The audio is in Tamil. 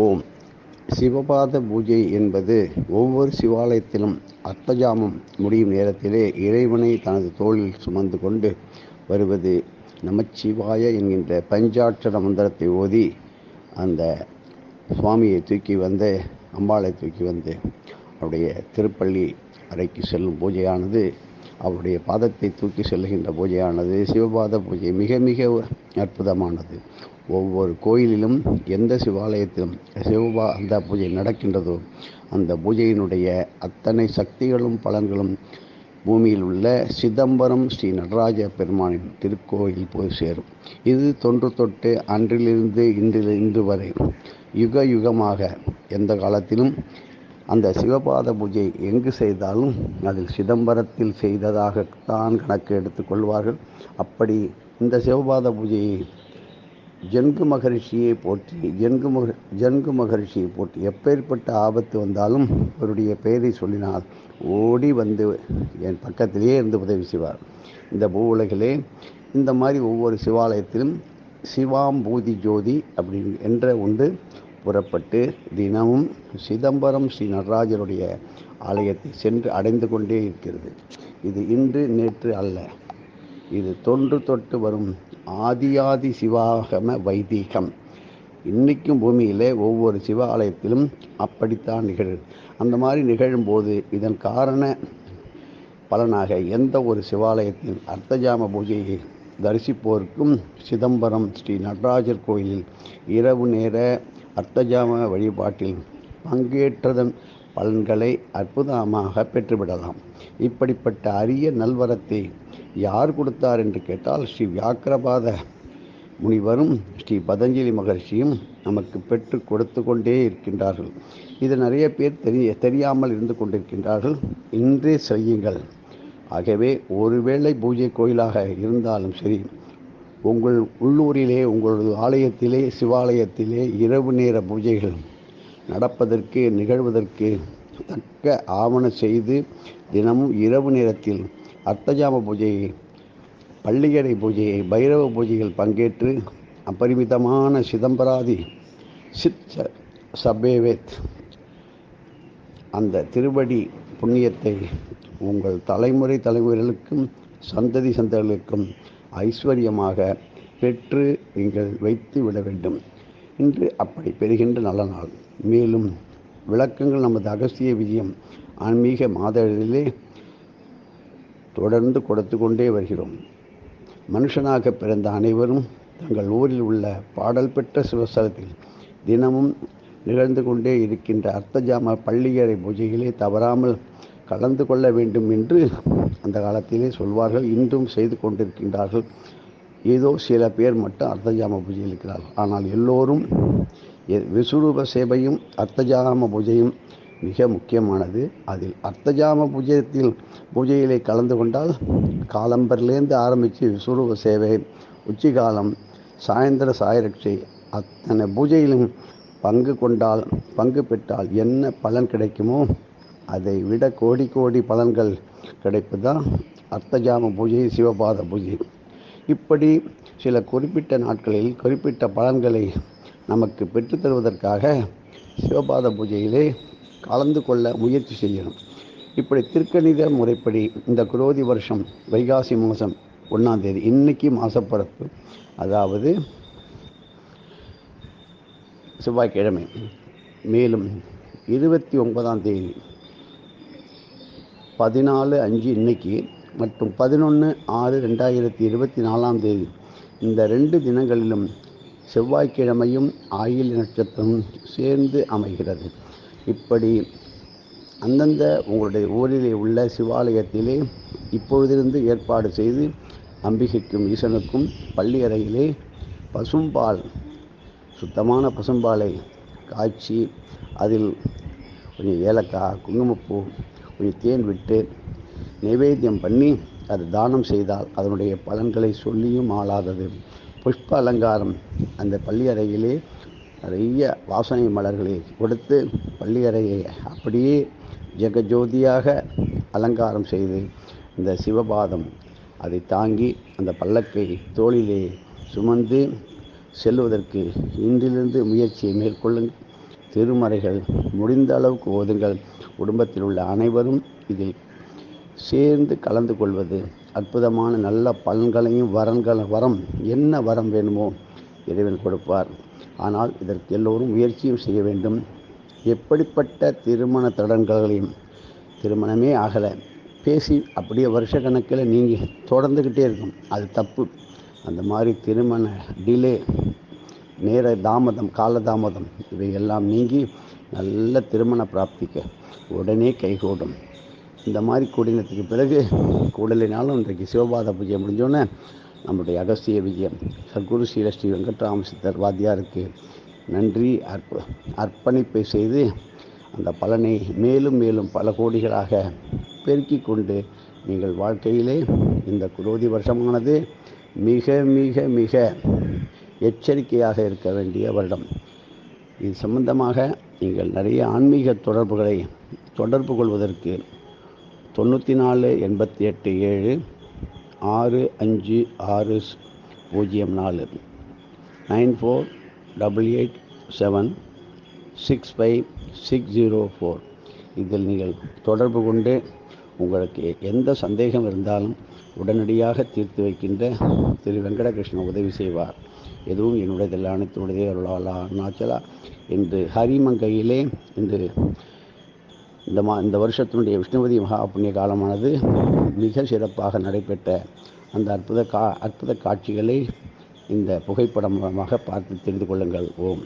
ஓம். சிவபாத பூஜை என்பது ஒவ்வொரு சிவாலயத்திலும் அர்த்தஜாமம் முடியும் நேரத்திலே இறைவனை தனது தோளில் சுமந்து கொண்டு வருவது. நமச்சிவாய என்கின்ற பஞ்சாட்சர மந்திரத்தை ஓதி அந்த சுவாமியை தூக்கி வந்து, அம்பாளை தூக்கி வந்து அவருடைய திருப்பள்ளி அறைக்கு செல்லும் பூஜையானது, அவருடைய பாதத்தை தூக்கி செல்கின்ற பூஜையானது சிவபாத பூஜை மிக மிக அற்புதமானது. ஒவ்வொரு கோயிலிலும் எந்த சிவாலயத்திலும் சிவபாத பூஜை நடக்கின்றதோ அந்த பூஜையினுடைய அத்தனை சக்திகளும் பலன்களும் பூமியில் உள்ள சிதம்பரம் ஸ்ரீ நடராஜ பெருமானின் திருக்கோயில் போய் சேரும். இது தொன்று தொட்டு அன்றிலிருந்து இன்று வரை யுக யுகமாக எந்த காலத்திலும் அந்த சிவபாத பூஜை எங்கு செய்தாலும் அதில் சிதம்பரத்தில் செய்ததாகத்தான் கணக்கு எடுத்துக்கொள்வார்கள். அப்படி இந்த சிவபாத பூஜையை ஜன்கு மகரிஷியை போற்றி எப்பேற்பட்ட ஆபத்து வந்தாலும் அவருடைய பெயரை சொல்லினால் ஓடி வந்து என் பக்கத்திலேயே இருந்து உதவி செய்வார். இந்த பூ உலகிலே இந்த மாதிரி ஒவ்வொரு சிவாலயத்திலும் சிவாம்பூதி ஜோதி என்ற ஒன்று புறப்பட்டு தினமும் சிதம்பரம் ஸ்ரீ நடராஜருடைய ஆலயத்தை சென்று அடைந்து கொண்டே இருக்கிறது. இது இன்று நேற்று அல்ல, இது தொன்று தொட்டு வரும் ஆதியாதி சிவாகம வைதீகம். இன்னைக்கும் பூமியிலே ஒவ்வொரு சிவாலயத்திலும் அப்படித்தான் நிகழும். அந்த மாதிரி நிகழும்போது இதன் காரண பலனாக எந்த ஒரு சிவாலயத்தின் அர்த்தஜாம பூஜையை தரிசிப்போருக்கும் சிதம்பரம் ஸ்ரீ நடராஜர் கோயிலில் இரவு நேர அர்த்தஜாம வழிபாட்டில் பங்கேற்றதன் பலன்களை அற்புதமாக பெற்றுவிடலாம். இப்படிப்பட்ட அரிய நல்வரத்தை யார் கொடுத்தார் என்று கேட்டால் ஸ்ரீ வியாக்கிரபாத முனிவரும் ஸ்ரீ பதஞ்சலி மகர்ஷியும் நமக்கு பெற்று கொடுத்து கொண்டே இருக்கின்றார்கள். இது நிறைய பேர் தெரியாமல் இருந்து கொண்டிருக்கின்றார்கள். இன்றே செய்யுங்கள். ஆகவே ஒருவேளை பூஜை கோயிலாக இருந்தாலும் சரி, உங்கள் உள்ளூரிலே உங்களது ஆலயத்திலே சிவாலயத்திலே இரவு நேர பூஜைகள் நடப்பதற்கு நிகழ்வதற்கு தக்க ஆவண செய்து தினமும் இரவு நேரத்தில் அர்த்தஜாம பூஜையை, பள்ளியறை பூஜையை, பைரவ பூஜைகள் பங்கேற்று அபரிமிதமான சிதம்பராதி சித் சபேவேத் அந்த திருவடி புண்ணியத்தை உங்கள் தலைமுறைகளுக்கும் சந்ததிகளுக்கும் ஐஸ்வர்யமாக பெற்று நீங்கள் வைத்து விட வேண்டும். இன்று அப்படி பெறுகின்ற நல்ல நாள். மேலும் விளக்கங்கள் நமது அகஸ்திய விஜயம் ஆன்மீக மாதளிலே தொடர்ந்து கொடுத்து கொண்டே வருகிறோம். மனுஷனாக பிறந்த அனைவரும் தங்கள் ஊரில் உள்ள பாடல் பெற்ற சிவஸ்தலத்தில் தினமும் நிகழ்ந்து கொண்டே இருக்கின்ற அர்த்தஜாம பள்ளியறை பூஜைகளே தவறாமல் கலந்து கொள்ள வேண்டும் என்று அந்த காலத்திலே சொல்வார்கள். இன்றும் செய்து கொண்டிருக்கின்றார்கள். ஏதோ சில பேர் மட்டும் அர்த்தஜாம பூஜை இருக்கிறார்கள். ஆனால் எல்லோரும் விஸ்வரூப சேவையும் அர்த்தஜாம பூஜையும் மிக முக்கியமானது. அதில் அர்த்தஜாம பூஜையிலே கலந்து கொண்டால் காலம்பரிலேருந்து ஆரம்பித்து விஸ்வரூப சேவை, உச்சிகாலம், சாயந்தர சாயரட்சை அத்தனை பூஜையிலும் பங்கு பெற்றால் என்ன பலன் கிடைக்குமோ அதை விட கோடி கோடி பலன்கள் கிடைப்பதுதான் அர்த்தஜாம பூஜை, சிவபாத பூஜை. இப்படி சில குறிப்பிட்ட நாட்களில் குறிப்பிட்ட பலன்களை நமக்கு பெற்றுத்தருவதற்காக சிவபாத பூஜையிலே கலந்து கொள்ள முயற்சி செய்யணும். இப்படி திருக்கணித முறைப்படி இந்த குரோதி வருஷம் வைகாசி மாதம் 1ஆம் தேதி, இன்னைக்கு மாசப்பிறப்பு, அதாவது செவ்வாய்க்கிழமை. மேலும் 29ஆம் தேதி 14/5 இன்னைக்கு மற்றும் 11/6/2024 தேதி, இந்த 2 தினங்களிலும் செவ்வாய்க்கிழமையும் ஆயில்ய நட்சத்திரமும் சேர்ந்து அமைகிறது. இப்படி அந்தந்த உங்களுடைய ஊரிலே உள்ள சிவாலயத்திலே இப்பொழுதிருந்து ஏற்பாடு செய்து அம்பிகைக்கும் ஈசனுக்கும் பள்ளி அறையிலே பசும்பால், சுத்தமான பசும்பாலை காய்ச்சி அதில் கொஞ்சம் ஏலக்காய், குங்குமப்பூ, கொஞ்சம் தேன் விட்டு நைவேத்தியம் பண்ணி அது தானம் செய்தால் அதனுடைய பலன்களை சொல்லியும் ஆளாதது. புஷ்ப அலங்காரம் அந்த பள்ளியறையிலே நிறைய வாசனை மலர்களை கொடுத்து பள்ளியறையை அப்படியே ஜெகஜோதியாக அலங்காரம் செய்து இந்த சிவபாதம் அதை தாங்கி அந்த பல்லக்கை தோளிலே சுமந்து செல்வதற்கு இன்றிலிருந்து முயற்சியை மேற்கொள்ளுங்கள். திருமறைகள் முடிந்த அளவுக்கு ஓதுங்கள். குடும்பத்தில் உள்ள அனைவரும் இதில் சேர்ந்து கலந்து கொள்வது அற்புதமான நல்ல பலன்களையும் வரம் என்ன வரம் வேணுமோ இறைவன் கொடுப்பார். ஆனால் இதற்கு எல்லோரும் முயற்சியும் செய்ய வேண்டும். எப்படிப்பட்ட திருமண தடங்களையும் திருமணமே ஆகலை பேசி அப்படியே வருஷ கணக்கில் நீங்கள் தொடர்ந்துக்கிட்டே இருக்கும், அது தப்பு. அந்த மாதிரி திருமண டிலே, நேர தாமதம், காலதாமதம் இவையெல்லாம் நீங்கி நல்ல திருமண பிராப்திக்க உடனே கைகூடும். இந்த மாதிரி கூடினத்துக்கு பிறகு கூடலினாலும் இன்றைக்கு சிவபாத பூஜை முடிஞ்சோன்னே நம்முடைய அகஸ்திய விஜயம் சத்குரு ஸ்ரீ வெங்கட்ராம சித்தர் வாத்தியாருக்கு நன்றி அர்ப்பணிப்பை செய்து அந்த பலனை மேலும் மேலும் பல கோடிகளாக பெருக்கி கொண்டு நீங்கள் வாழ்க்கையிலே இந்த குரோதி வருஷமானது மிக மிக மிக எச்சரிக்கையாக இருக்க வேண்டிய வருடம். இது சம்பந்தமாக நீங்கள் நிறைய ஆன்மீக தொடர்பு கொள்வதற்கு 94 88 7 65604 9488765604 இதில் நீங்கள் தொடர்பு கொண்டு உங்களுக்கு எந்த சந்தேகம் இருந்தாலும் உடனடியாக தீர்த்து வைக்கின்ற திரு வெங்கடகிருஷ்ணன் உதவி செய்வார். எதுவும் என்னுடையதில் அனைத்துடைய அருளாலா அருணாச்சலா என்று ஹரிமங்கையிலே இந்த வருஷத்தினுடைய விஷ்ணுவதி மகா புண்ணிய காலமானது மிக சிறப்பாக நடைபெற்ற அந்த அற்புத காட்சிகளை இந்த புகைப்படம் மூலமாக பார்த்து தெரிந்து கொள்ளுங்கள். ஓம்.